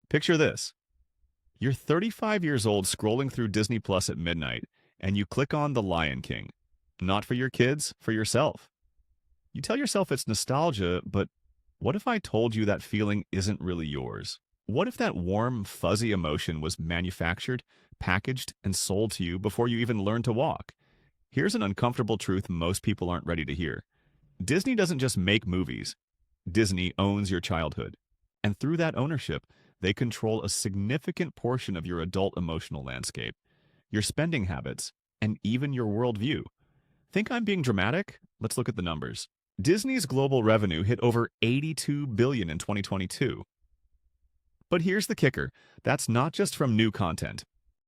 Picture this. You're 35 years old scrolling through Disney Plus at midnight, and you click on The Lion King. Not for your kids, for yourself. You tell yourself it's nostalgia, but what if I told you that feeling isn't really yours? What if that warm, fuzzy emotion was manufactured, packaged, and sold to you before you even learned to walk? Here's an uncomfortable truth most people aren't ready to hear. Disney doesn't just make movies. Disney owns your childhood. And through that ownership, they control a significant portion of your adult emotional landscape, your spending habits, and even your worldview. Think I'm being dramatic? Let's look at the numbers. Disney's global revenue hit over $82 billion in 2022. But here's the kicker. That's not just from new content.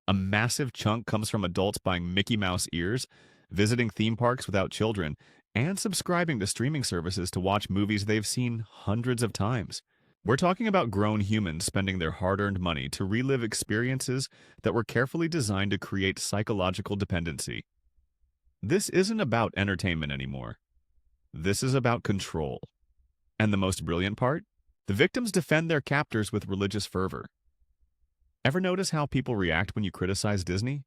A massive chunk comes from adults buying Mickey Mouse ears, visiting theme parks without children, and subscribing to streaming services to watch movies they've seen hundreds of times. We're talking about grown humans spending their hard-earned money to relive experiences that were carefully designed to create psychological dependency. This isn't about entertainment anymore. This is about control. And the most brilliant part? The victims defend their captors with religious fervor. Ever notice how people react when you criticize Disney?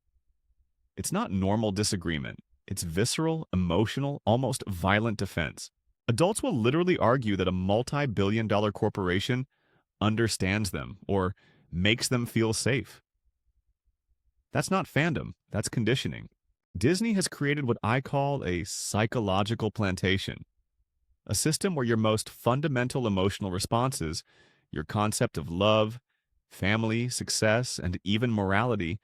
It's not normal disagreement. It's visceral, emotional, almost violent defense. Adults will literally argue that a multi-billion-dollar corporation understands them or makes them feel safe. That's not fandom, that's conditioning. Disney has created what I call a psychological plantation, a system where your most fundamental emotional responses, your concept of love, family, success, and even morality,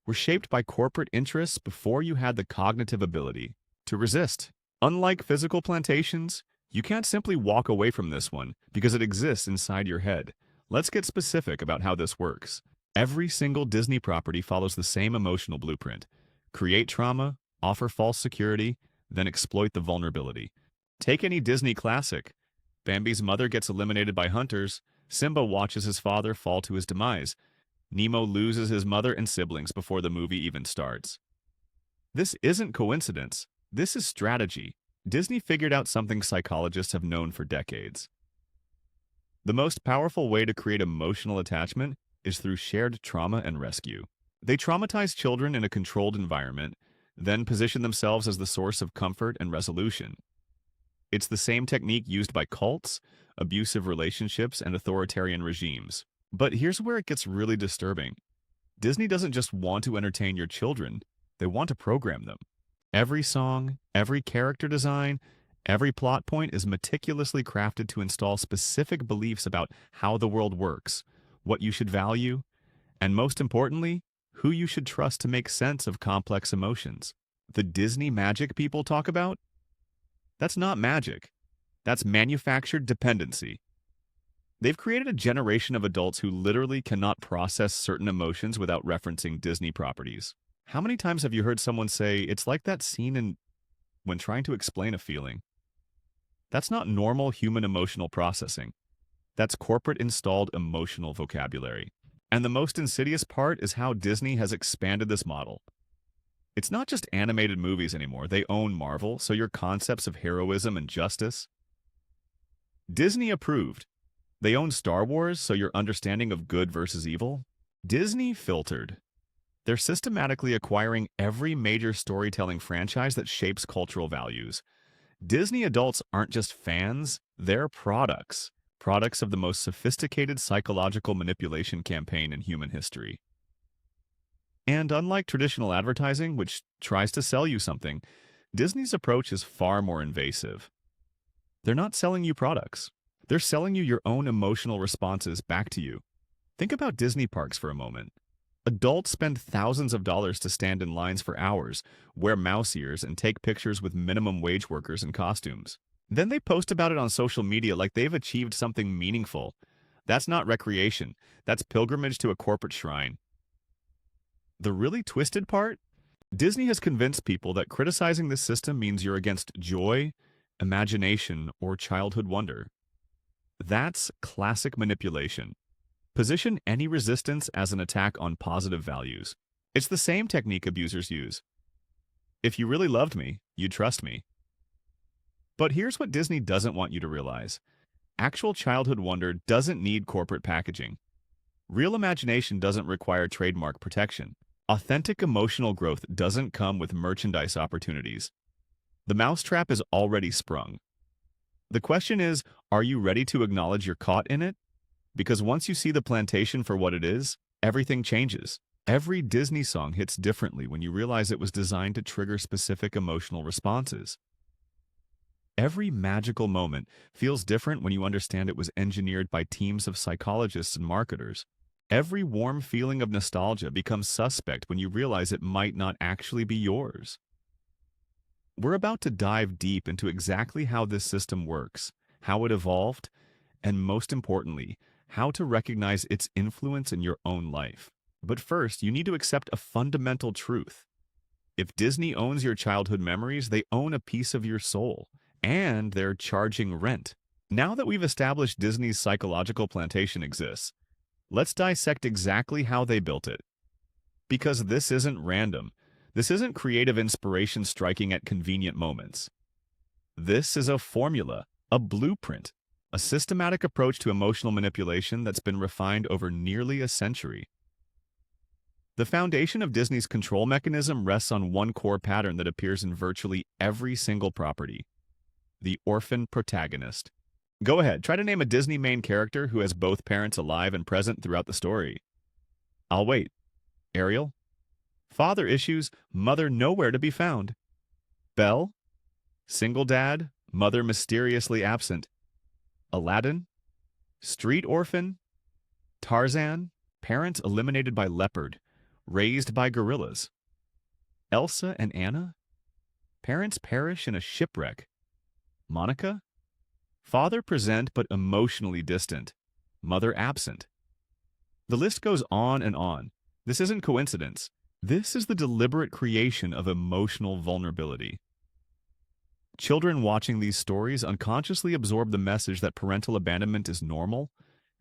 were shaped by corporate interests before you had the cognitive ability to resist. Unlike physical plantations, you can't simply walk away from this one because it exists inside your head. Let's get specific about how this works. Every single Disney property follows the same emotional blueprint. Create trauma, offer false security, then exploit the vulnerability. Take any Disney classic. Bambi's mother gets eliminated by hunters. Simba watches his father fall to his demise. Nemo loses his mother and siblings before the movie even starts. This isn't coincidence. This is strategy. Disney figured out something psychologists have known for decades. The most powerful way to create emotional attachment is through shared trauma and rescue. They traumatize children in a controlled environment, then position themselves as the source of comfort and resolution. It's the same technique used by cults, abusive relationships, and authoritarian regimes. But here's where it gets really disturbing. Disney doesn't just want to entertain your children, they want to program them. Every song, every character design, every plot point is meticulously crafted to install specific beliefs about how the world works, what you should value, and most importantly, who you should trust to make sense of complex emotions. The Disney magic people talk about? That's not magic. That's manufactured dependency. They've created a generation of adults who literally cannot process certain emotions without referencing Disney properties. How many times have you heard someone say, it's like that scene when trying to explain a feeling? That's not normal human emotional processing. That's corporate installed emotional vocabulary. And the most insidious part is how Disney has expanded this model. It's not just animated movies anymore. They own Marvel, so your concepts of heroism and justice. Disney approved. They own Star Wars, so your understanding of good versus evil. Disney filtered. They're systematically acquiring every major storytelling franchise that shapes cultural values. Disney adults aren't just fans, they're products. Products of the most sophisticated psychological manipulation campaign in human history. And unlike traditional advertising, which tries to sell you something, Disney's approach is far more invasive. They're not selling you products. They're selling you your own emotional responses back to you. Think about Disney parks for a moment. Adults spend thousands of dollars to stand in lines for hours, wear mouse ears, and take pictures with minimum wage workers in costumes. Then they post about it on social media like they've achieved something meaningful. That's not recreation. That's pilgrimage to a corporate shrine. The really twisted part? Disney has convinced people that criticizing this system means you're against joy, imagination, or childhood wonder. That's classic manipulation. Position any resistance as an attack on positive values. It's the same technique abusers use. If you really loved me, you'd trust me. But here's what Disney doesn't want you to realize. Actual childhood wonder doesn't need corporate packaging. Real imagination doesn't require trademark protection. Authentic emotional growth doesn't come with merchandise opportunities. The mousetrap is already sprung. The question is, are you ready to acknowledge you're caught in it? Because once you see the plantation for what it is, everything changes. Every Disney song hits differently when you realize it was designed to trigger specific emotional responses. Every magical moment feels different when you understand it was engineered by teams of psychologists and marketers. Every warm feeling of nostalgia becomes suspect when you realize it might not actually be yours. We're about to dive deep into exactly how this system works, how it evolved, and most importantly, how to recognize its influence in your own life. But first, you need to accept a fundamental truth. If Disney owns your childhood memories, they own a piece of your soul, and they're charging rent. Now that we've established Disney's psychological plantation exists, let's dissect exactly how they built it. Because this isn't random. This isn't creative inspiration striking at convenient moments. This is a formula, a blueprint, a systematic approach to emotional manipulation that's been refined over nearly a century. The foundation of Disney's control mechanism rests on one core pattern that appears in virtually every single property: the orphan protagonist. Go ahead, try to name a Disney main character who has both parents alive and present throughout the story. I'll wait. Ariel? Father issues, mother nowhere to be found. Belle? Single dad, mother mysteriously absent. Aladdin? Street orphan? Tarzan? Parents eliminated by leopard, raised by gorillas. Elsa and Anna? Parents perish in a shipwreck. Monica? Father present but emotionally distant, mother absent. The list goes on and on. This isn't coincidence. This is the deliberate creation of emotional vulnerability. Children watching these stories unconsciously absorb the message that parental abandonment is normal,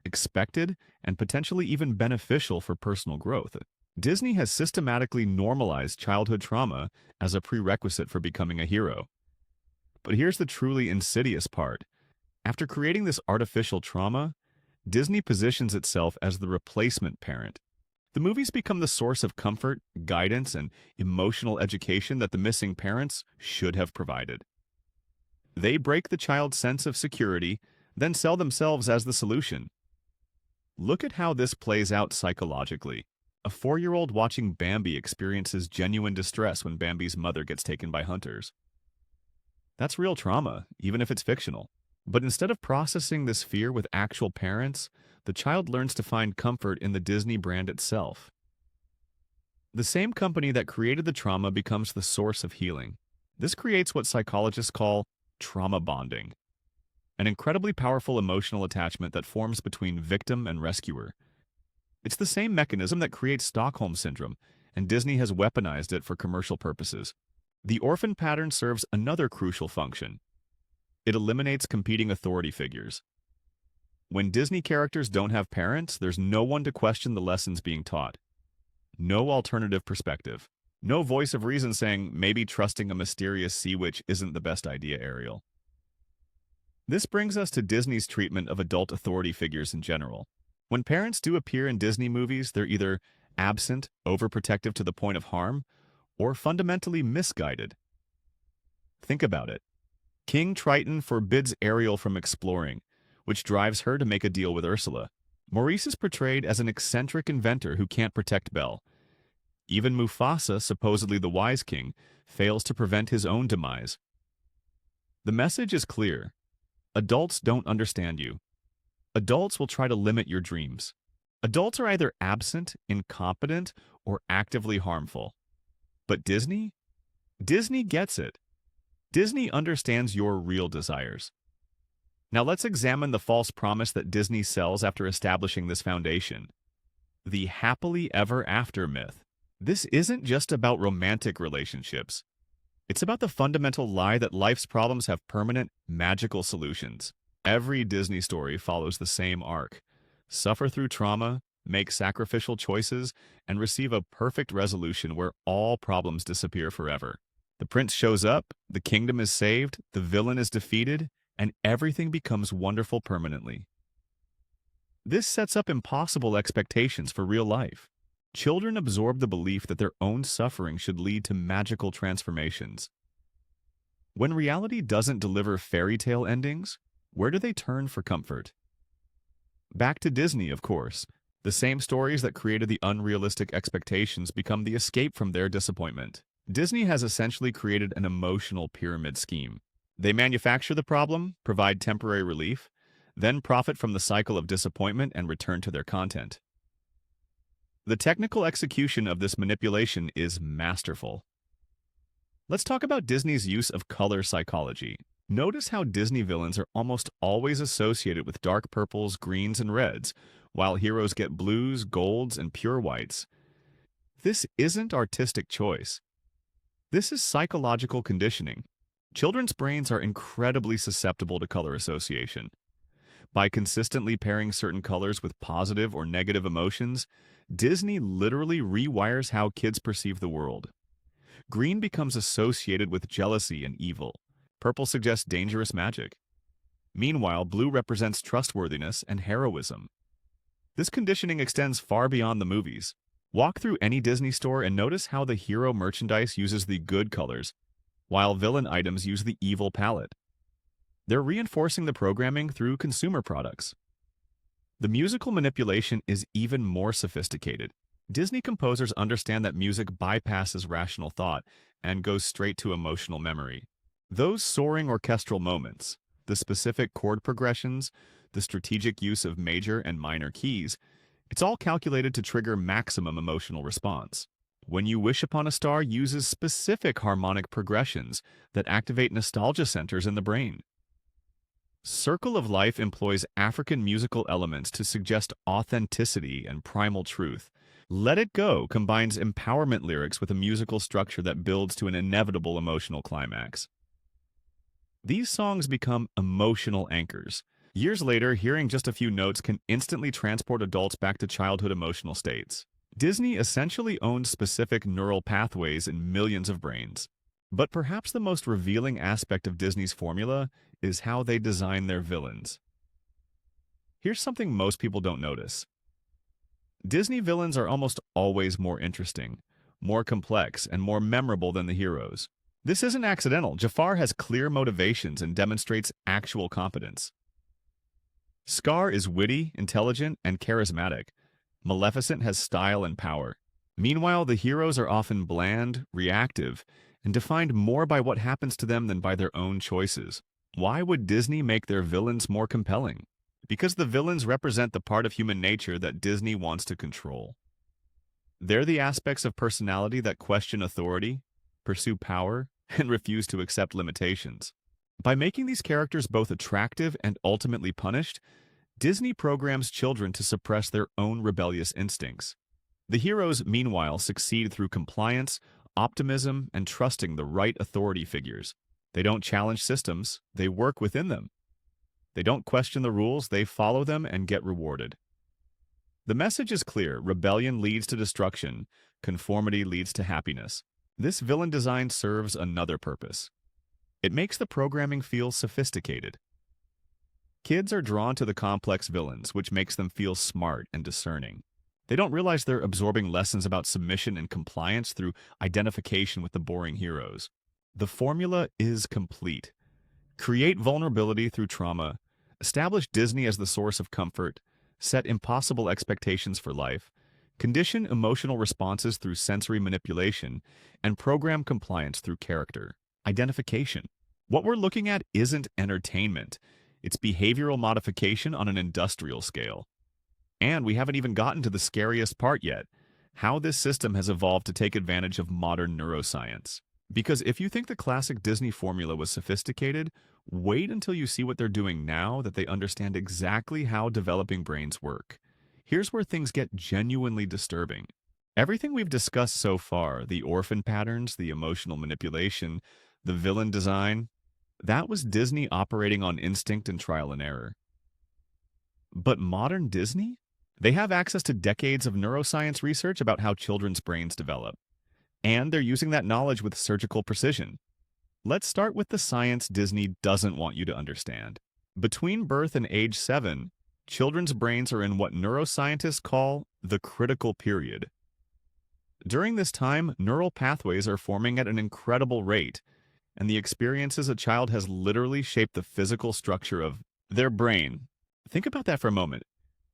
expected, and potentially even beneficial for personal growth. Disney has systematically normalized childhood trauma as a prerequisite for becoming a hero. But here's the truly insidious part. After creating this artificial trauma, Disney positions itself as the replacement parent. The movies become the source of comfort, guidance, and emotional education that the missing parents should have provided. They break the child's sense of security, then sell themselves as the solution. Look at how this plays out psychologically. A 4-year-old watching Bambi experiences genuine distress when Bambi's mother gets taken by hunters. That's real trauma, even if it's fictional. But instead of processing this fear with actual parents, the child learns to find comfort in the Disney brand itself. The same company that created the trauma becomes the source of healing. This creates what psychologists call trauma bonding, an incredibly powerful emotional attachment that forms between victim and rescuer. It's the same mechanism that creates Stockholm Syndrome, and Disney has weaponized it for commercial purposes. The orphan pattern serves another crucial function. It eliminates competing authority figures. When Disney characters don't have parents, there's no one to question the lessons being taught. No alternative perspective. No voice of reason saying, maybe trusting a mysterious sea witch isn't the best idea, Ariel. This brings us to Disney's treatment of adult authority figures in general. When parents do appear in Disney movies, they're either absent, overprotective to the point of harm, or fundamentally misguided. Think about it. King Triton forbids Ariel from exploring, which drives her to make a deal with Ursula. Maurice is portrayed as an eccentric inventor who can't protect Belle. Even Mufasa, supposedly the wise king, fails to prevent his own demise. The message is clear. Adults don't understand you. Adults will try to limit your dreams. Adults are either absent, incompetent, or actively harmful. But Disney? Disney gets it. Disney understands your real desires. Now let's examine the false promise that Disney sells after establishing this foundation. The happily ever after myth. This isn't just about romantic relationships. It's about the fundamental lie that life's problems have permanent, magical solutions. Every Disney story follows the same arc. Suffer through trauma, make sacrificial choices, and receive a perfect resolution where all problems disappear forever. The prince shows up, the kingdom is saved, the villain is defeated, and everything becomes wonderful permanently. This sets up impossible expectations for real life. Children absorb the belief that their own suffering should lead to magical transformations. When reality doesn't deliver fairy tale endings, where do they turn for comfort? Back to Disney, of course. The same stories that created the unrealistic expectations become the escape from their disappointment. Disney has essentially created an emotional pyramid scheme. They manufacture the problem, provide temporary relief, then profit from the cycle of disappointment and return to their content. The technical execution of this manipulation is masterful. Let's talk about Disney's use of color psychology. Notice how Disney villains are almost always associated with dark purples, greens, and reds, while heroes get blues, golds, and pure whites. This isn't artistic choice. This is psychological conditioning. Children's brains are incredibly susceptible to color association. By consistently pairing certain colors with positive or negative emotions, Disney literally rewires how kids perceive the world. Green becomes associated with jealousy and evil. Purple suggests dangerous magic. Meanwhile, blue represents trustworthiness and heroism. This conditioning extends far beyond the movies. Walk through any Disney store and notice how the hero merchandise uses the good colors, while villain items use the evil palette. They're reinforcing the programming through consumer products. The musical manipulation is even more sophisticated. Disney composers understand that music bypasses rational thought and goes straight to emotional memory. Those soaring orchestral moments, the specific chord progressions, the strategic use of major and minor keys, it's all calculated to trigger maximum emotional response. When You Wish Upon a Star uses specific harmonic progressions that activate nostalgia centers in the brain. Circle of Life employs African musical elements to suggest authenticity and primal truth. Let It Go combines empowerment lyrics with a musical structure that builds to an inevitable emotional climax. These songs become emotional anchors. Years later, hearing just a few notes can instantly transport adults back to childhood emotional states. Disney essentially owns specific neural pathways in millions of brains. But perhaps the most revealing aspect of Disney's formula is how they design their villains. Here's something most people don't notice. Disney villains are almost always more interesting, more complex, and more memorable than the heroes. This isn't accidental. Jafar has clear motivations and demonstrates actual competence. Scar is witty, intelligent, and charismatic. Maleficent has style and power. Meanwhile, the heroes are often bland, reactive, and defined more by what happens to them than by their own choices. Why would Disney make their villains more compelling? Because the villains represent the part of human nature that Disney wants to control. They're the aspects of personality that question authority, pursue power, and refuse to accept limitations. By making these characters both attractive and ultimately punished, Disney programs children to suppress their own rebellious instincts. The heroes, meanwhile, succeed through compliance, optimism, and trusting the right authority figures. They don't challenge systems, they work within them. They don't question the rules, they follow them and get rewarded. The message is clear: rebellion leads to destruction, conformity leads to happiness. This villain design serves another purpose. It makes the programming feel sophisticated. Kids are drawn to the complex villains, which makes them feel smart and discerning. They don't realize they're absorbing lessons about submission and compliance through identification with the boring heroes. The formula is complete. Create vulnerability through trauma, establish Disney as the source of comfort, set impossible expectations for life, condition emotional responses through sensory manipulation, and program compliance through character identification. What we're looking at isn't entertainment. It's behavioral modification on an industrial scale. And we haven't even gotten to the scariest part yet: how this system has evolved to take advantage of modern neuroscience. Because if you think the classic Disney formula was sophisticated, wait until you see what they're doing now that they understand exactly how developing brains work. Here's where things get genuinely disturbing. Everything we've discussed so far, the orphan patterns, the emotional manipulation, the villain design, that was Disney operating on instinct and trial and error. But modern Disney? They have access to decades of neuroscience research about how children's brains develop. And they're using that knowledge with surgical precision. Let's start with the science Disney doesn't want you to understand. Between birth and age 7, Children's brains are in what neuroscientists call the critical period. During this time, neural pathways are forming at an incredible rate, and the experiences a child has literally shaped the physical structure of their brain. Think about that for a moment.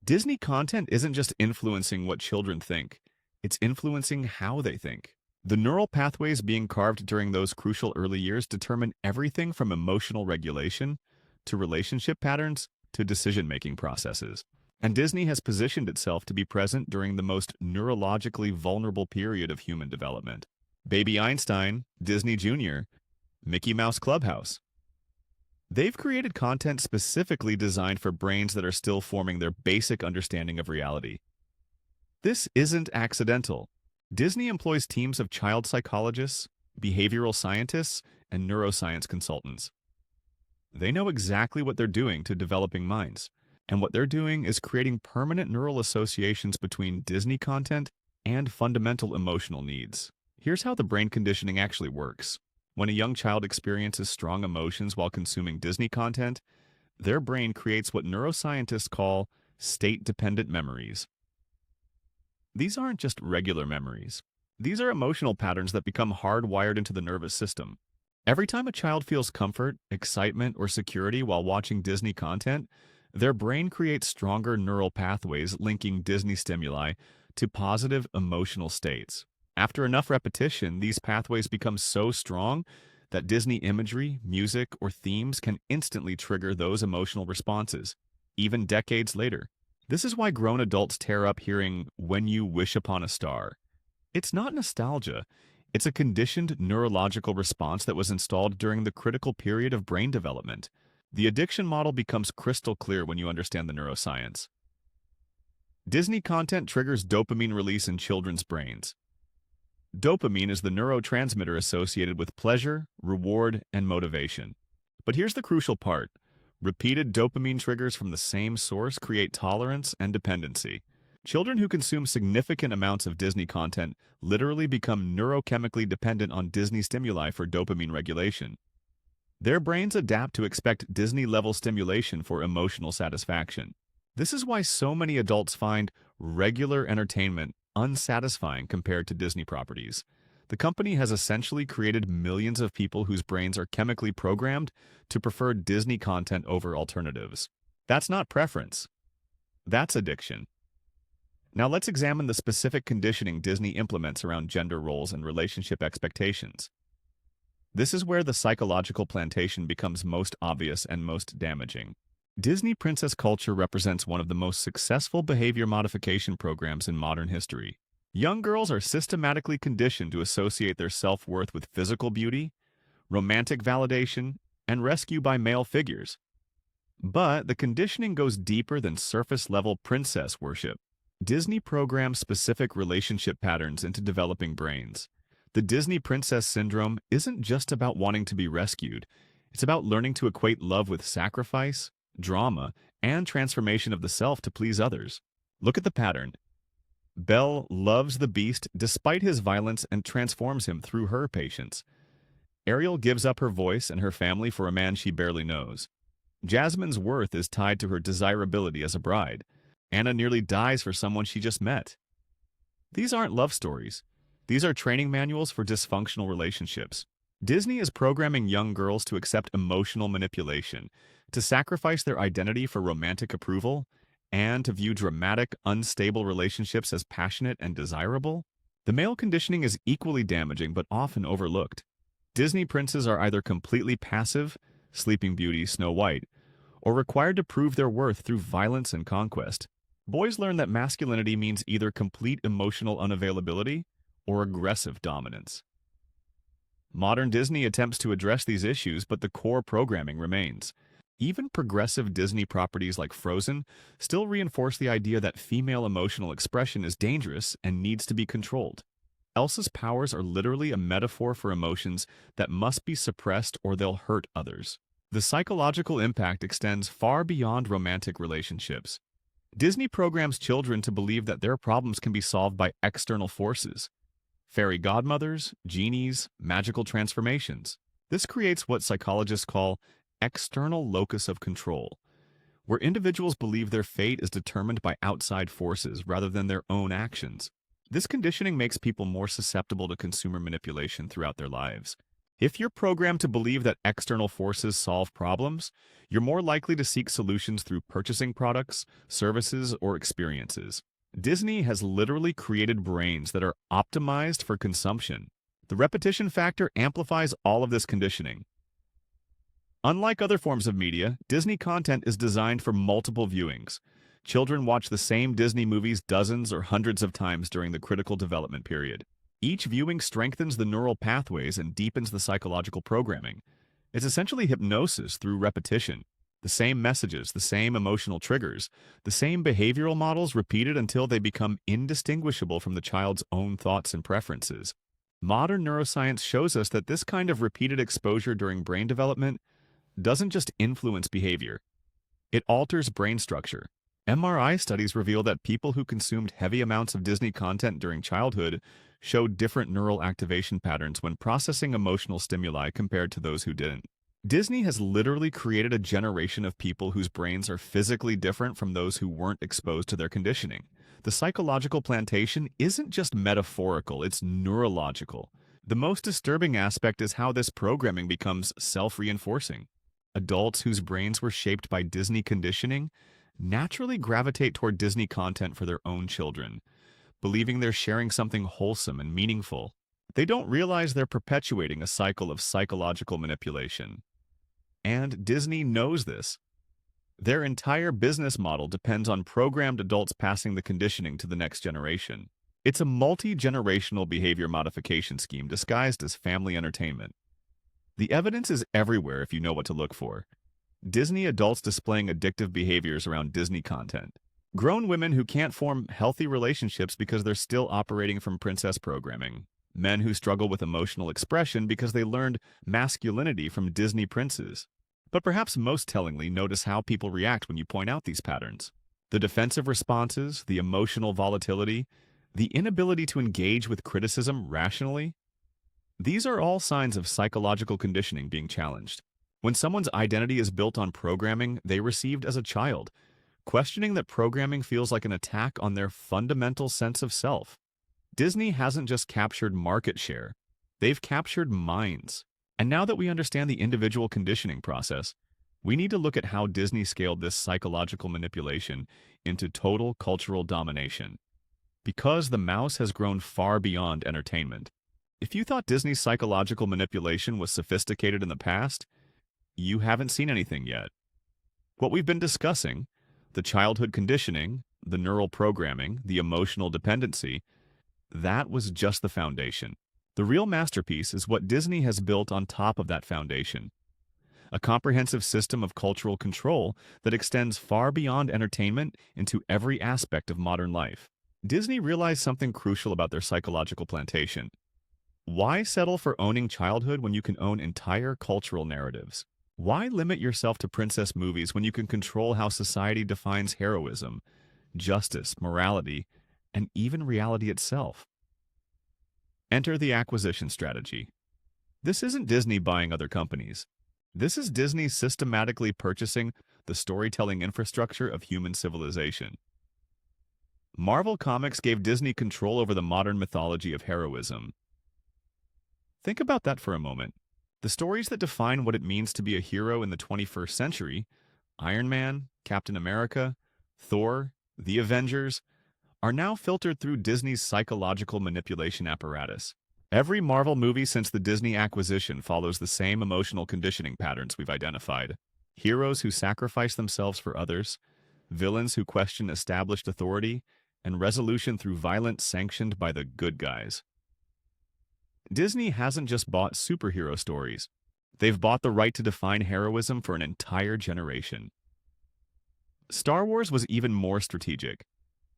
Disney content isn't just influencing what children think, it's influencing how they think. The neural pathways being carved during those crucial early years determine everything from emotional regulation to relationship patterns to decision-making processes. And Disney has positioned itself to be present during the most neurologically vulnerable period of human development. Baby Einstein, Disney Jr., Mickey Mouse Clubhouse. They've created content specifically designed for brains that are still forming their basic understanding of reality. This isn't accidental. Disney employs teams of child psychologists, behavioral scientists, and neuroscience consultants. They know exactly what they're doing to developing minds, and what they're doing is creating permanent neural associations between Disney content and fundamental emotional needs. Here's how the brain conditioning actually works. When a young child experiences strong emotions while consuming Disney content, their brain creates what neuroscientists call state-dependent memories. These aren't just regular memories. These are emotional patterns that become hardwired into the nervous system. Every time a child feels comfort, excitement, or security while watching Disney content, their brain creates stronger neural pathways linking Disney stimuli to positive emotional states. After enough repetition, these pathways become so strong that Disney imagery, music, or themes can instantly trigger those emotional responses, even decades later. This is why grown adults tear up hearing "When You Wish Upon a Star." It's not nostalgia. It's a conditioned neurological response that was installed during the critical period of brain development. The addiction model becomes crystal clear when you understand the neuroscience. Disney content triggers dopamine release in children's brains. Dopamine is the neurotransmitter associated with pleasure, reward, and motivation. But here's the crucial part. Repeated dopamine triggers from the same source create tolerance and dependency. Children who consume significant amounts of Disney content literally become neurochemically dependent on Disney stimuli for dopamine regulation. Their brains adapt to expect Disney-level stimulation for emotional satisfaction. This is why so many adults find regular entertainment unsatisfying compared to Disney properties. The company has essentially created millions of people whose brains are chemically programmed to prefer Disney content over alternatives. That's not preference. That's addiction. Now let's examine the specific conditioning Disney implements around gender roles and relationship expectations. This is where the psychological plantation becomes most obvious and most damaging. Disney princess culture represents one of the most successful behavior modification programs in modern history. Young girls are systematically conditioned to associate their self-worth with physical beauty, romantic validation, and rescue by male figures. But the conditioning goes deeper than surface-level princess worship. Disney programs specific relationship patterns into developing brains. The Disney princess syndrome isn't just about wanting to be rescued. It's about learning to equate love with sacrifice, drama, and transformation of the self to please others. Look at the pattern. Belle loves the Beast despite his violence and transforms him through her patience. Ariel gives up her voice and her family for a man she barely knows. Jasmine's worth is tied to her desirability as a bride. Anna nearly dies for someone she just met. These aren't love stories. These are training manuals for dysfunctional relationships. Disney is programming young girls to accept emotional manipulation, to sacrifice their identity for romantic approval, and to view dramatic, unstable relationships as passionate and desirable. The male conditioning is equally damaging but often overlooked. Disney princes are either completely passive, Sleeping Beauty, Snow White, or required to prove their worth through violence and conquest. Boys learn that masculinity means either complete emotional unavailability or aggressive dominance. Modern Disney attempts to address these issues, but the core programming remains. Even progressive Disney properties like Frozen still reinforce the idea that female emotional expression is dangerous and needs to be controlled. Elsa's powers are literally a metaphor for emotions that must be suppressed or they'll hurt others. The psychological impact extends far beyond romantic relationships. Disney programs children to believe that their problems can be solved by external forces. Fairy godmothers, genies, magical transformations. This creates what psychologists call external locus of control, where individuals believe their fate is determined by outside forces rather than their own actions. This conditioning makes people more susceptible to consumer manipulation throughout their lives. If you're programmed to believe that external forces solve problems, you're more likely to seek solutions through purchasing products, services, or experiences. Disney has literally created brains that are optimized for consumption. The repetition factor amplifies all of this conditioning. Unlike other forms of media, Disney content is designed for multiple viewings. Children watch the same Disney movies dozens or hundreds of times during the critical development period. Each viewing strengthens the neural pathways and deepens the psychological programming. It's essentially hypnosis through repetition. The same messages, the same emotional triggers, the same behavioral models repeated until they become indistinguishable from the child's own thoughts and preferences. Modern neuroscience shows us that this kind of repeated exposure during brain development doesn't just influence behavior, it alters brain structure. MRI studies reveal that people who consumed heavy amounts of Disney content during childhood showed different neural activation patterns when processing emotional stimuli compared to those who didn't. Disney has literally created a generation of people whose brains are physically different from those who weren't exposed to their conditioning. The psychological plantation isn't just metaphorical, it's neurological. The most disturbing aspect is how this programming becomes self-reinforcing. Adults whose brains were shaped by Disney conditioning naturally gravitate toward Disney content for their own children, believing they're sharing something wholesome and meaningful. They don't realize they're perpetuating a cycle of psychological manipulation. And Disney knows this. Their entire business model depends on programmed adults passing the conditioning to the next generation. It's a multi-generational behavior modification scheme disguised as family entertainment. The evidence is everywhere if you know what to look for. Disney adults displaying addictive behaviors around Disney content. Grown women who can't form healthy relationships because they're still operating from princess programming. Men who struggle with emotional expression because they learned masculinity from Disney princes. But perhaps most tellingly, notice how people react when you point out these patterns. The defensive responses, the emotional volatility, the inability to engage with criticism rationally. These are all signs of psychological conditioning being challenged. When someone's identity is built on programming they received as a child, questioning that programming feels like an attack on their fundamental sense of self. Disney hasn't just captured market share, they've captured minds. And now that we understand the individual conditioning process, we need to look at how Disney scaled this psychological manipulation into total cultural domination. Because the mouse has grown far beyond entertainment. If you thought Disney's psychological manipulation was sophisticated in the past, you haven't seen anything yet. What we've been discussing, the childhood conditioning, the neural programming, the emotional dependency, that was just the foundation. The real masterpiece is what Disney has built on top of that foundation. A comprehensive system of cultural control that extends far beyond entertainment into every aspect of modern life. Disney realized something crucial about their psychological plantation. Why settle for owning childhood when you can own entire cultural narratives? Why limit yourself to princess movies when you can control how society defines heroism, justice, morality, and even reality itself? Enter the acquisition strategy. This isn't Disney buying other companies. This is Disney systematically purchasing the storytelling infrastructure of human civilization. Marvel Comics gave Disney control over the modern mythology of heroism. Think about that for a moment. The stories that define what it means to be a hero in the 21st century, Iron Man, Captain America, Thor, the Avengers, are now filtered through Disney's psychological manipulation apparatus. Every Marvel movie since the Disney acquisition follows the same emotional conditioning patterns we've identified. Heroes who sacrifice themselves for others, villains who question established authority, and resolution through violence sanctioned by the good guys. Disney hasn't just bought superhero stories. They've bought the right to define heroism for an entire generation. Star Wars was even more strategic.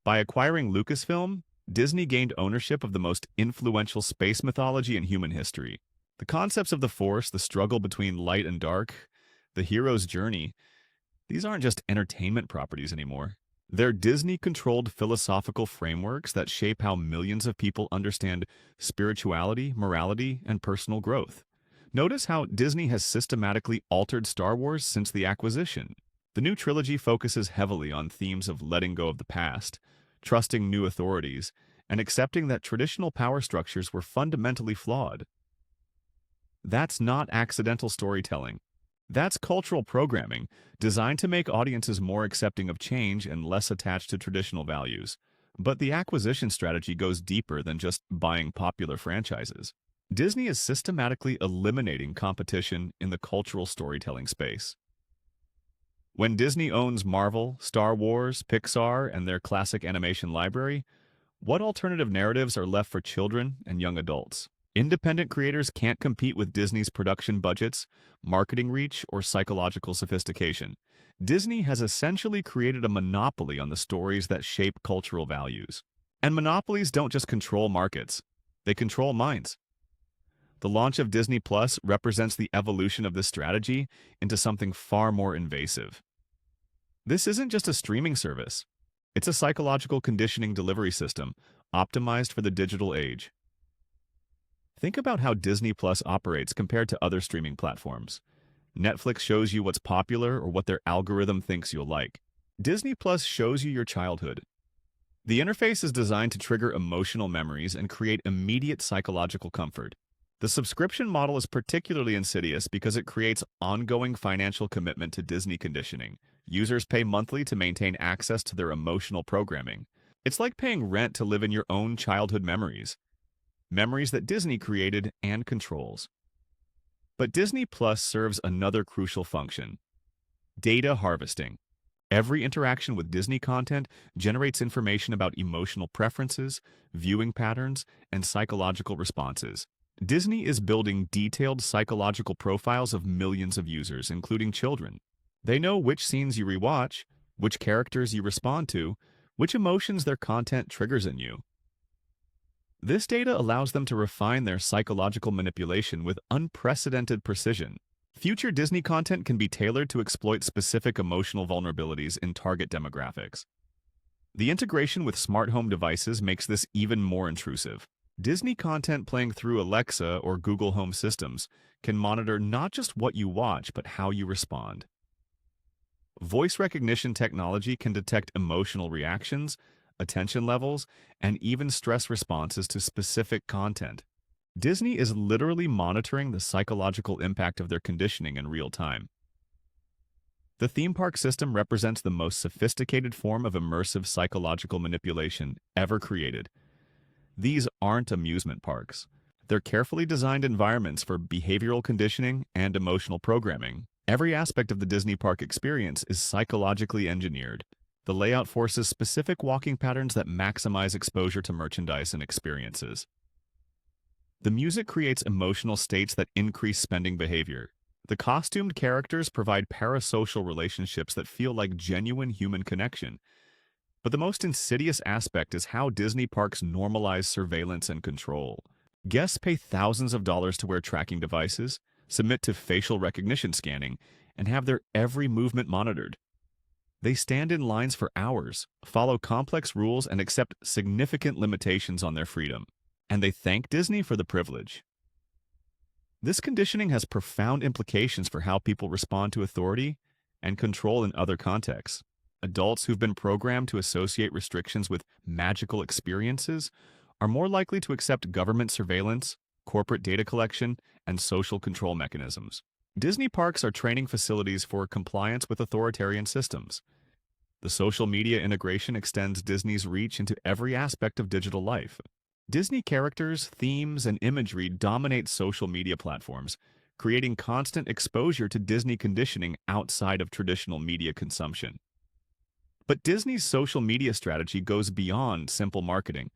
By acquiring Lucasfilm, Disney gained ownership of the most influential space mythology in human history. The concepts of the Force, the struggle between light and dark, the hero's journey, these aren't just entertainment properties anymore. They're Disney-controlled philosophical frameworks that shape how millions of people understand spirituality, morality, and personal growth. Notice how Disney has systematically altered Star Wars since the acquisition. The new trilogy focuses heavily on themes of letting go of the past, trusting new authorities, and accepting that traditional power structures were fundamentally flawed. That's not accidental storytelling. That's cultural programming, designed to make audiences more accepting of change and less attached to traditional values. But the acquisition strategy goes deeper than just buying popular franchises. Disney is systematically eliminating competition in the cultural storytelling space. When Disney owns Marvel, Star Wars, Pixar, and their classic animation library, what alternative narratives are left for children and young adults? Independent creators can't compete with Disney's production budgets, marketing reach, or psychological sophistication. Disney has essentially created a monopoly on the stories that shape cultural values. And monopolies don't just control markets, they control minds. The launch of Disney Plus represents the evolution of this strategy into something far more invasive. This isn't just a streaming service. It's a psychological conditioning delivery system optimized for the digital age. Think about how Disney Plus operates compared to other streaming platforms. Netflix shows you what's popular or what their algorithm thinks you'll like. Disney Plus shows you your childhood. The interface is designed to trigger emotional memories and create immediate psychological comfort. The subscription model is particularly insidious because it creates ongoing financial commitment to Disney conditioning. Users pay monthly to maintain access to their emotional programming. It's like paying rent to live in your own childhood memories. Memories that Disney created and controls. But Disney Plus serves another crucial function: data harvesting. Every interaction with Disney content generates information about emotional preferences, viewing patterns, and psychological responses. Disney is building detailed psychological profiles of millions of users, including children. They know which scenes you rewatch, which characters you respond to, which emotions their content triggers in you. This data allows them to refine their psychological manipulation with unprecedented precision. Future Disney content can be tailored to exploit specific emotional vulnerabilities in target demographics. The integration with smart home devices makes this even more intrusive. Disney content playing through Alexa or Google Home systems can monitor not just what you watch, but how you respond. Voice recognition technology can detect emotional reactions, attention levels, and even stress responses to specific content. Disney is literally monitoring the psychological impact of their conditioning in real time. The theme park system represents the most sophisticated form of immersive psychological manipulation ever created. These aren't amusement parks. They're carefully designed environments for behavioral conditioning and emotional programming. Every aspect of the Disney park experience is psychologically engineered. The layout forces specific walking patterns that maximize exposure to merchandise and experiences. The music creates emotional states that increase spending behavior. The costumed characters provide parasocial relationships that feel like genuine human connection. But the most insidious aspect is how Disney parks normalize surveillance and control. Guests pay thousands of dollars to wear tracking devices, submit to facial recognition scanning, and have their every movement monitored. They stand in lines for hours, follow complex rules, and accept significant limitations on their freedom. And they thank Disney for the privilege. This conditioning has profound implications for how people respond to authority and control in other contexts. Adults who've been programmed to associate restrictions with magical experiences are more likely to accept government surveillance, corporate data collection, and social control mechanisms. Disney parks are training facilities for compliance with authoritarian systems. The social media integration extends Disney's reach into every aspect of digital life. Disney characters, themes, and imagery dominate social media platforms, creating constant exposure to Disney conditioning outside of traditional media consumption. But Disney's social media strategy goes beyond simple marketing.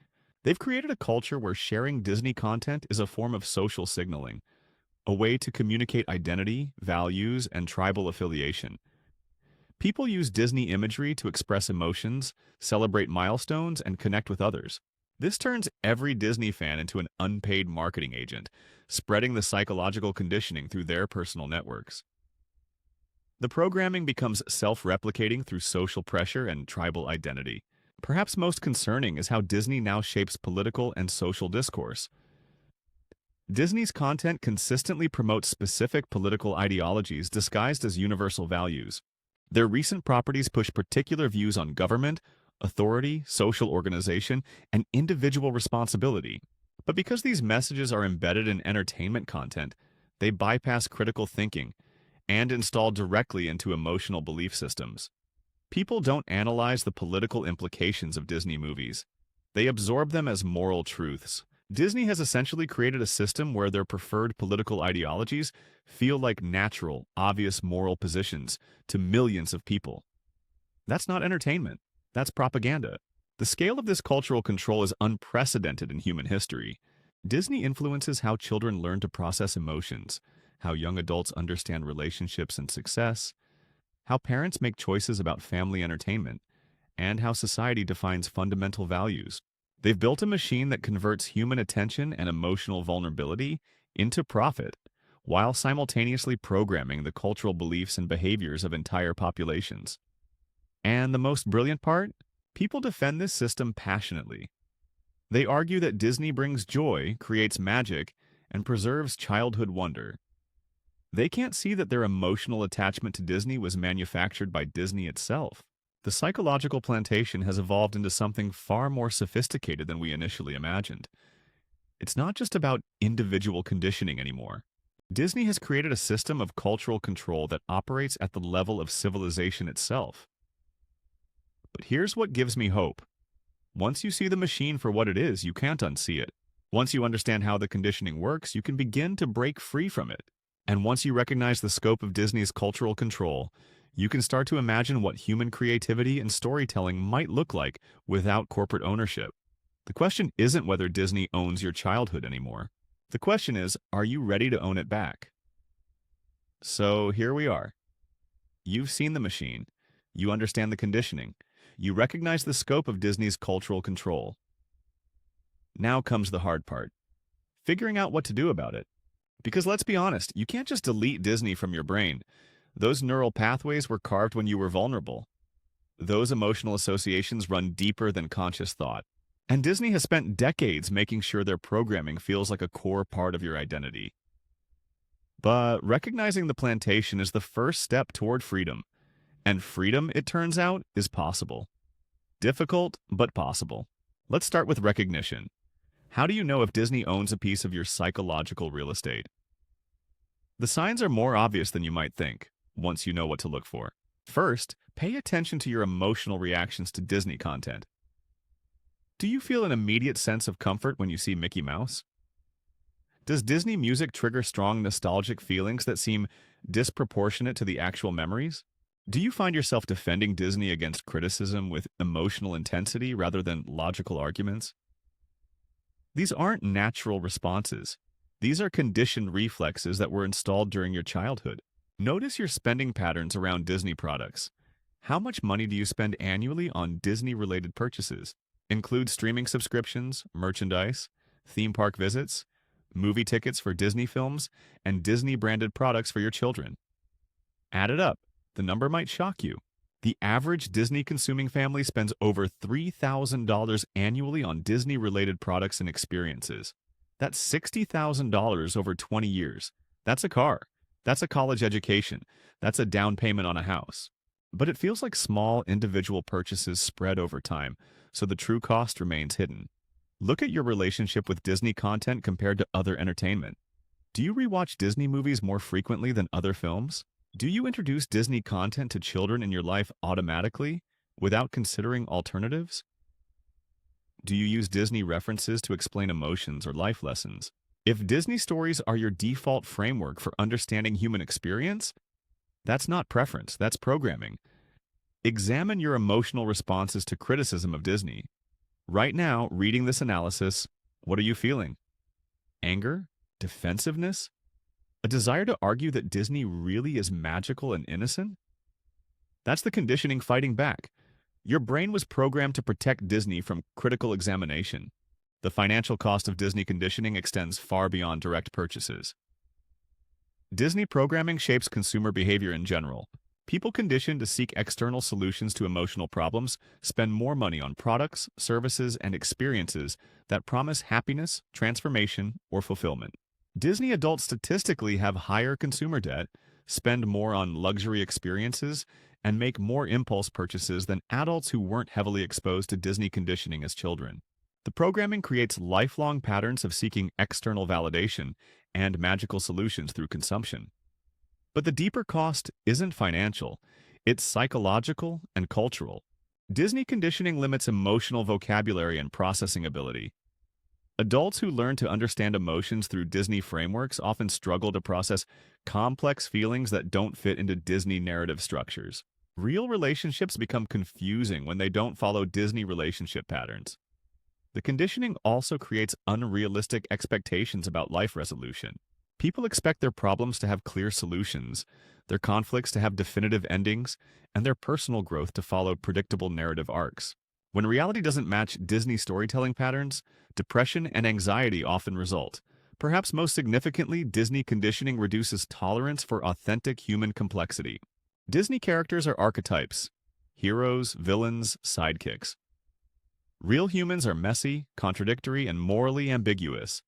They've created a culture where sharing Disney content is a form of social signaling, a way to communicate identity, values, and tribal affiliation. People use Disney imagery to express emotions, celebrate milestones, and connect with others. This turns every Disney fan into an unpaid marketing agent, spreading the psychological conditioning through their personal networks. The programming becomes self-replicating through social pressure and tribal identity. Perhaps most concerning is how Disney now shapes political and social discourse. Disney's content consistently promotes specific political ideologies disguised as universal values. Their recent properties push particular views on government, authority, social organization, and individual responsibility. But because these messages are embedded in entertainment content, they bypass critical thinking and install directly into emotional belief systems. People don't analyze the political implications of Disney movies. They absorb them as moral truths. Disney has essentially created a system where their preferred political ideologies feel like natural, obvious moral positions to millions of people. That's not entertainment. That's propaganda. The scale of this cultural control is unprecedented in human history. Disney influences how children learn to process emotions, how young adults understand relationships and success, how parents make choices about family entertainment, and how society defines fundamental values. They've built a machine that converts human attention and emotional vulnerability into profit, while simultaneously programming the cultural beliefs and behaviors of entire populations. And the most brilliant part? People defend this system passionately. They argue that Disney brings joy, creates magic, and preserves childhood wonder. They can't see that their emotional attachment to Disney was manufactured by Disney itself. The psychological plantation has evolved into something far more sophisticated than we initially imagined. It's not just about individual conditioning anymore. Disney has created a system of cultural control that operates at the level of civilization itself. But here's what gives me hope. Once you see the machine for what it is, you can't unsee it. Once you understand how the conditioning works, you can begin to break free from it. And once you recognize the scope of Disney's cultural control, you can start to imagine what human creativity and storytelling might look like without corporate ownership. The question isn't whether Disney owns your childhood anymore. The question is, are you ready to own it back? So here we are. You've seen the machine. You understand the conditioning. You recognize the scope of Disney's cultural control. Now comes the hard part. Figuring out what to do about it. Because let's be honest, you can't just delete Disney from your brain. Those neural pathways were carved when you were vulnerable. Those emotional associations run deeper than conscious thought. And Disney has spent decades making sure their programming feels like a core part of your identity. But recognizing the plantation is the first step toward freedom. And freedom, it turns out, is possible. Difficult, but possible. Let's start with recognition. How do you know if Disney owns a piece of your psychological real estate? The signs are more obvious than you might think, once you know what to look for. First, pay attention to your emotional reactions to Disney content. Do you feel an immediate sense of comfort when you see Mickey Mouse? Does Disney music trigger strong nostalgic feelings that seem disproportionate to the actual memories? Do you find yourself defending Disney against criticism with emotional intensity rather than logical arguments? These aren't natural responses. These are conditioned reflexes that were installed during your childhood. Notice your spending patterns around Disney products. How much money do you spend annually on Disney-related purchases? Include streaming subscriptions, merchandise, theme park visits, movie tickets for Disney films, and Disney-branded products for your children. Add it up. The number might shock you. The average Disney-consuming family spends over $3,000 annually on Disney-related products and experiences. That's $60,000 over 20 years. That's a car. That's a college education. That's a down payment on a house. But it feels like small individual purchases spread over time, so the true cost remains hidden. Look at your relationship with Disney content compared to other entertainment. Do you rewatch Disney movies more frequently than other films? Do you introduce Disney content to children in your life automatically, without considering alternatives? Do you use Disney references to explain emotions or life lessons? If Disney stories are your default framework for understanding human experience, that's not preference, that's programming. Examine your emotional responses to criticism of Disney. Right now, reading this analysis, what are you feeling? Anger? Defensiveness? A desire to argue that Disney really is magical and innocent? That's the conditioning fighting back. Your brain was programmed to protect Disney from critical examination. The financial cost of Disney conditioning extends far beyond direct purchases. Disney programming shapes consumer behavior in general. People conditioned to seek external solutions to emotional problems spend more money on products, services, and experiences that promise happiness, transformation, or fulfillment. Disney adults statistically have higher consumer debt, spend more on luxury experiences, and make more impulse purchases than adults who weren't heavily exposed to Disney conditioning as children. The programming creates lifelong patterns of seeking external validation and magical solutions through consumption. But the deeper cost isn't financial, it's psychological and cultural. Disney conditioning limits emotional vocabulary and processing ability. Adults who learn to understand emotions through Disney frameworks often struggle to process complex feelings that don't fit into Disney narrative structures. Real relationships become confusing when they don't follow Disney relationship patterns. The conditioning also creates unrealistic expectations about life resolution. People expect their problems to have clear solutions, their conflicts to have definitive endings, and their personal growth to follow predictable narrative arcs. When reality doesn't match Disney storytelling patterns, depression and anxiety often result. Perhaps most significantly, Disney conditioning reduces tolerance for authentic human complexity. Disney characters are archetypes: heroes, villains, sidekicks. Real humans are messy, contradictory, and morally ambiguous.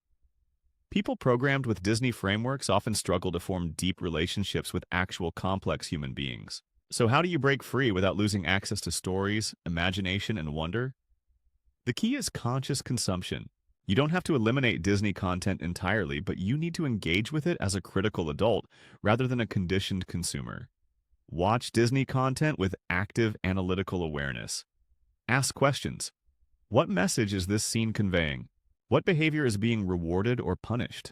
People programmed with Disney frameworks often struggle to form deep relationships with actual complex human beings. So how do you break free without losing access to stories, imagination, and wonder? The key is conscious consumption. You don't have to eliminate Disney content entirely, but you need to engage with it as a critical adult rather than a conditioned consumer. Watch Disney content with active analytical awareness. Ask questions. What message is this scene conveying? What behavior is being rewarded or punished?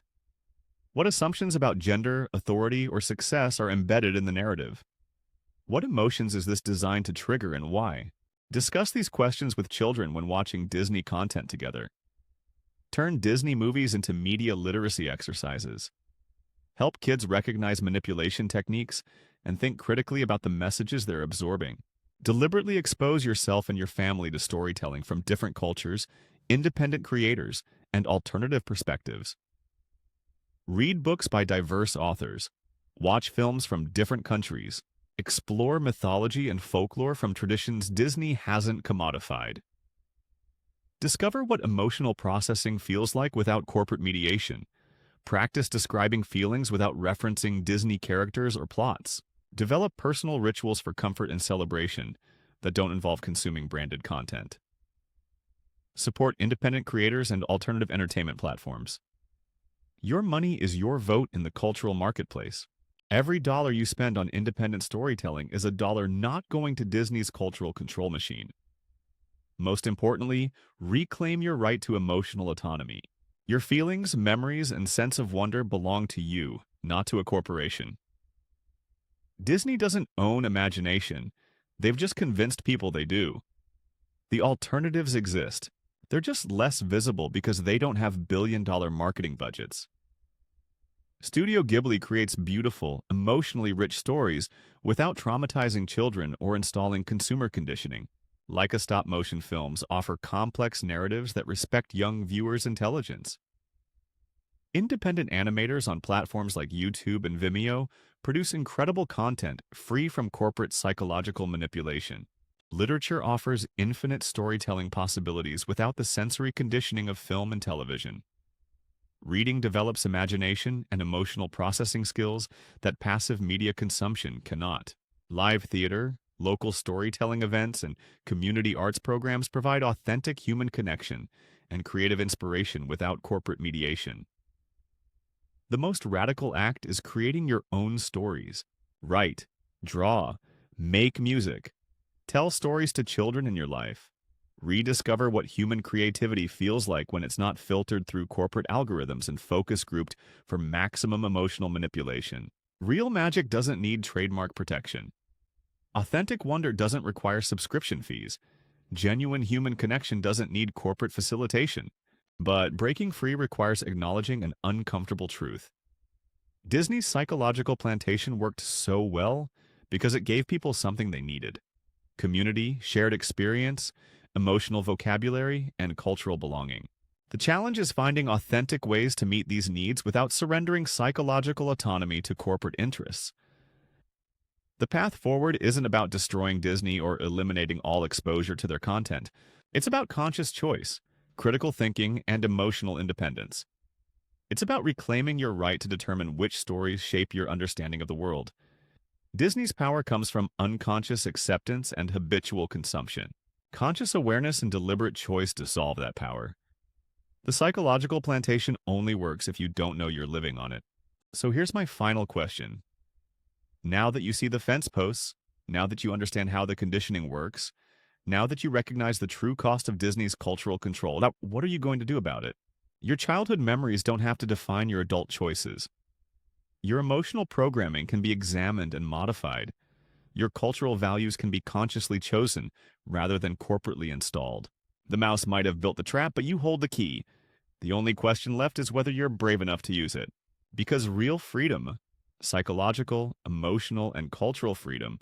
What assumptions about gender, authority, or success are embedded in the narrative? What emotions is this designed to trigger and why? Discuss these questions with children when watching Disney content together. Turn Disney movies into media literacy exercises. Help kids recognize manipulation techniques and think critically about the messages they're absorbing. Deliberately expose yourself and your family to storytelling from different cultures, independent creators, and alternative perspectives. Read books by diverse authors. Watch films from different countries. Explore mythology and folklore from traditions Disney hasn't commodified. Discover what emotional processing feels like without corporate mediation. Practice describing feelings without referencing Disney characters or plots. Develop personal rituals for comfort and celebration that don't involve consuming branded content. Support independent creators and alternative entertainment platforms. Your money is your vote in the cultural marketplace. Every dollar you spend on independent storytelling is a dollar not going to Disney's cultural control machine. Most importantly, reclaim your right to emotional autonomy. Your feelings, memories, and sense of wonder belong to you, not to a corporation. Disney doesn't own imagination. They've just convinced people they do. The alternatives exist. They're just less visible because they don't have billion-dollar marketing budgets. Studio Ghibli creates beautiful, emotionally rich stories without traumatizing children or installing consumer conditioning. Leica stop-motion films offer complex narratives that respect young viewers' intelligence. Independent animators on platforms like YouTube and Vimeo produce incredible content free from corporate psychological manipulation. Literature offers infinite storytelling possibilities without the sensory conditioning of film and television. Reading develops imagination and emotional processing skills that passive media consumption cannot. Live theater, local storytelling events, and community arts programs provide authentic human connection and creative inspiration without corporate mediation. The most radical act is creating your own stories. Write, draw, make music. Tell stories to children in your life. Rediscover what human creativity feels like when it's not filtered through corporate algorithms and focus grouped for maximum emotional manipulation. Real magic doesn't need trademark protection. Authentic wonder doesn't require subscription fees. Genuine human connection doesn't need corporate facilitation. But breaking free requires acknowledging an uncomfortable truth. Disney's psychological plantation worked so well because it gave people something they needed: community, shared experience, emotional vocabulary, and cultural belonging. The challenge is finding authentic ways to meet these needs without surrendering psychological autonomy to corporate interests. The path forward isn't about destroying Disney or eliminating all exposure to their content. It's about conscious choice, critical thinking, and emotional independence. It's about reclaiming your right to determine which stories shape your understanding of the world. Disney's power comes from unconscious acceptance and habitual consumption. Conscious awareness and deliberate choice dissolve that power. The psychological plantation only works if you don't know you're living on it. So here's my final question. Now that you see the fence posts, now that you understand how the conditioning works, now that you recognize the true cost of Disney's cultural control, now what are you going to do about it? Your childhood memories don't have to define your adult choices. Your emotional programming can be examined and modified. Your cultural values can be consciously chosen rather than corporately installed. The mouse might have built the trap, but you hold the key. The only question left is whether you're brave enough to use it. Because real freedom, psychological, emotional, and cultural freedom,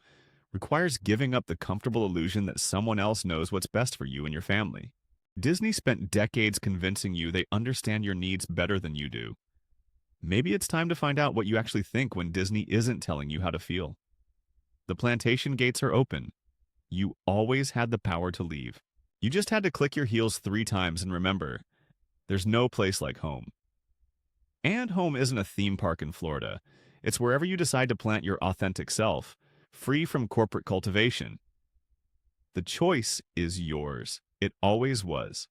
requires giving up the comfortable illusion that someone else knows what's best for you and your family. Disney spent decades convincing you they understand your needs better than you do. Maybe it's time to find out what you actually think when Disney isn't telling you how to feel. The plantation gates are open. You always had the power to leave. You just had to click your heels 3 times and remember, there's no place like home. And home isn't a theme park in Florida. It's wherever you decide to plant your authentic self, free from corporate cultivation. The choice is yours. It always was.